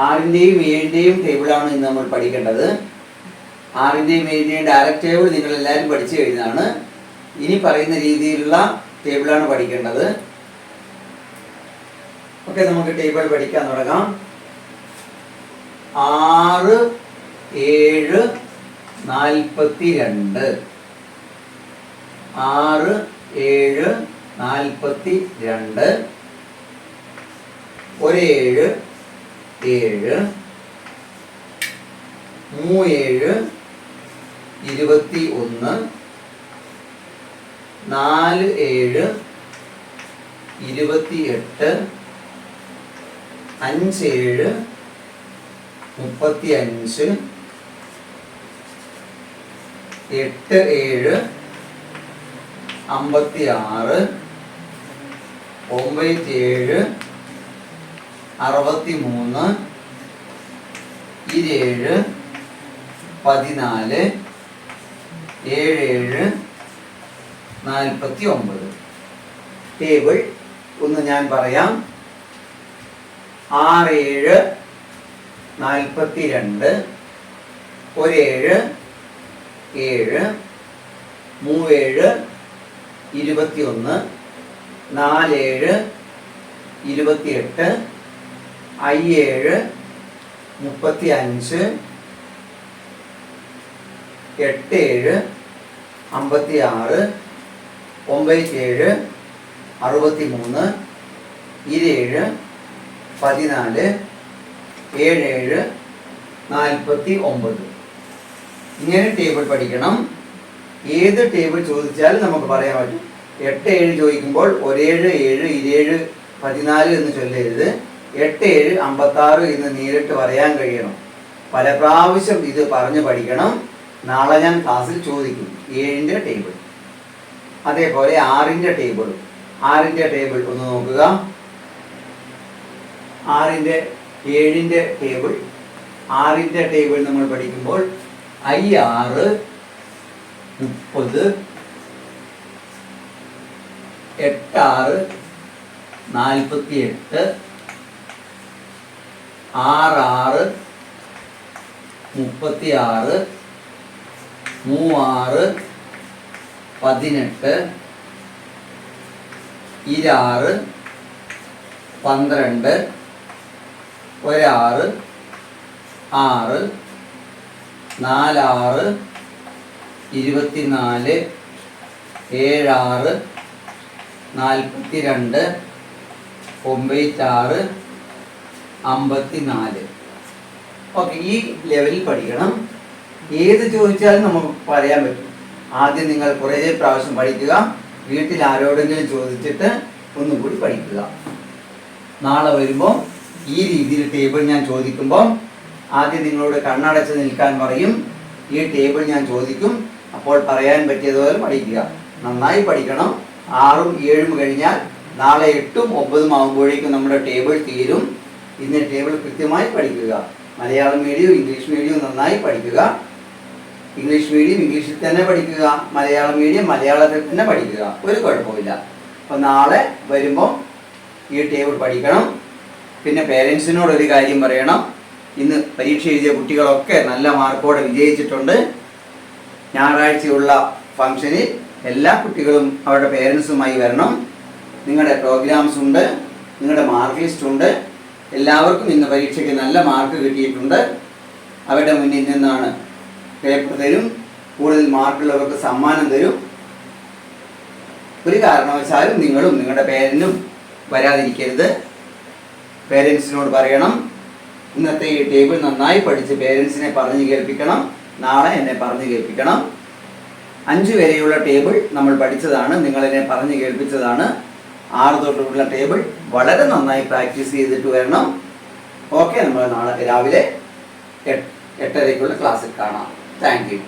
ആറിൻ്റെയും ഏഴിൻ്റെയും ടേബിളാണ് ഇന്ന് നമ്മൾ പഠിക്കേണ്ടത്. ആറിൻ്റെയും ഏഴിൻ്റെയും ഡയറക്റ്റ് ടേബിൾ നിങ്ങളെല്ലാവരും പഠിച്ചു കഴിഞ്ഞതാണ്. ഇനി പറയുന്ന രീതിയിലുള്ള ടേബിളാണ് പഠിക്കേണ്ടത്. ഓക്കെ, നമുക്ക് ടേബിൾ പഠിക്കാൻ തുടങ്ങാം. 6, 7, 42. 6, 7, 42. 1 7, 7. 3 7, 21. 4 7, 28. 5 7, 35. 8 7, 56. 9 7, 63. 27 14. 7 49. ടേബിൾ ഒന്ന് ഞാൻ പറയാം. 6 7, 42. 1 7, 7. 3 7, 21. 4 7, 28. 5 7, 35. 8 7, 56. 9 7, 63. 27 14. 7 49. ഇങ്ങനെ ടേബിൾ പഠിക്കണം. ഏത് ടേബിൾ ചോദിച്ചാലും നമുക്ക് പറയാൻ പറ്റും. 8 7 ചോദിക്കുമ്പോൾ 1 7 7 27 14 എന്ന് ചൊല്ലരുത്. 8 7 56 എന്ന് നേരിട്ട് പറയാൻ കഴിയണം. പല പ്രാവശ്യം ഇത് പറഞ്ഞ് പഠിക്കണം. നാളെ ഞാൻ ക്ലാസ്സിൽ ചോദിക്കും 7ൻ്റെ ടേബിൾ. അതേപോലെ 6ൻ്റെ ടേബിൾ. 6ൻ്റെ ടേബിൾ ഒന്ന് നോക്കുക. 6ൻ്റെ 7ൻ്റെ ടേബിൾ. 6ൻ്റെ ടേബിൾ നമ്മൾ പഠിക്കുമ്പോൾ I 6 30. 8 6, 48. 6 6, 36. 3 6, 18. 26 12. 1 6, 6. 4 6, 24. 7 6, 42. 9 6, 54. ഓക്കെ, ഈ ലെവലിൽ പഠിക്കണം. ഏത് ചോദിച്ചാലും നമുക്ക് പറയാൻ പറ്റും. ആദ്യം നിങ്ങൾ കുറേ പ്രാവശ്യം പഠിക്കുക. വീട്ടിൽ ആരോടെങ്കിലും ചോദിച്ചിട്ട് ഒന്നും കൂടി പഠിക്കുക. നാളെ വരുമ്പോൾ ഈ രീതിയിൽ ടേബിൾ ഞാൻ ചോദിക്കുമ്പോൾ ആദ്യം നിങ്ങളോട് കണ്ണടച്ച് നിൽക്കാൻ പറയും. ഈ ടേബിൾ ഞാൻ ചോദിക്കും. അപ്പോൾ പറയാൻ പറ്റിയതുപോലെ പഠിക്കുക. നന്നായി പഠിക്കണം. 6ഉം 7ഉം കഴിഞ്ഞാൽ നാളെ 8ഉം 9ഉം ആകുമ്പോഴേക്കും നമ്മുടെ ടേബിൾ തീരും. ഇന്ന് ടേബിൾ കൃത്യമായി പഠിക്കുക. മലയാളം മീഡിയം ഇംഗ്ലീഷ് മീഡിയം നന്നായി പഠിക്കുക. ഇംഗ്ലീഷ് മീഡിയം ഇംഗ്ലീഷിൽ തന്നെ പഠിക്കുക. മലയാളം മീഡിയം മലയാളത്തിൽ തന്നെ പഠിക്കുക. ഒരു കുഴപ്പമില്ല. അപ്പോൾ നാളെ വരുമ്പോൾ ഈ ടേബിൾ പഠിക്കണം. പിന്നെ പേരൻസിനോടൊരു കാര്യം പറയണം. ഇന്ന് പരീക്ഷ എഴുതിയ കുട്ടികളൊക്കെ നല്ല മാർക്കോടെ വിജയിച്ചിട്ടുണ്ട്. ഞായറാഴ്ചയുള്ള ഫംഗ്ഷനിൽ എല്ലാ കുട്ടികളും അവരുടെ പേരൻസുമായി വരണം. നിങ്ങളുടെ പ്രോഗ്രാംസ് ഉണ്ട്, നിങ്ങളുടെ മാർക്ക് ലിസ്റ്റ് ഉണ്ട്. എല്ലാവർക്കും ഇന്ന് പരീക്ഷയ്ക്ക് നല്ല മാർക്ക് കിട്ടിയിട്ടുണ്ട്. അവരുടെ മുന്നിൽ നിന്നാണ് പേപ്പർ തരും. കൂടുതൽ മാർക്കുള്ളവർക്ക് സമ്മാനം തരും. ഒരു കാരണവശാലും നിങ്ങളും നിങ്ങളുടെ പേരൻറ്റും വരാതിരിക്കരുത്. പേരൻസിനോട് പറയണം, ഇന്നത്തെ ഈ ടേബിൾ നന്നായി പഠിച്ച് പേരൻസിനെ പറഞ്ഞു കേൾപ്പിക്കണം. നാളെ എന്നെ പറഞ്ഞു കേൾപ്പിക്കണം. 5 വരെയുള്ള ടേബിൾ നമ്മൾ പഠിച്ചതാണ്, നിങ്ങളെന്നെ പറഞ്ഞു കേൾപ്പിച്ചതാണ്. 6 തൊട്ടുള്ള ടേബിൾ വളരെ നന്നായി പ്രാക്ടീസ് ചെയ്തിട്ട് വരണം. ഓക്കെ, നമ്മൾ നാളെ രാവിലെ 8:30 ക്ലാസ്സിൽ കാണാം. Thank you.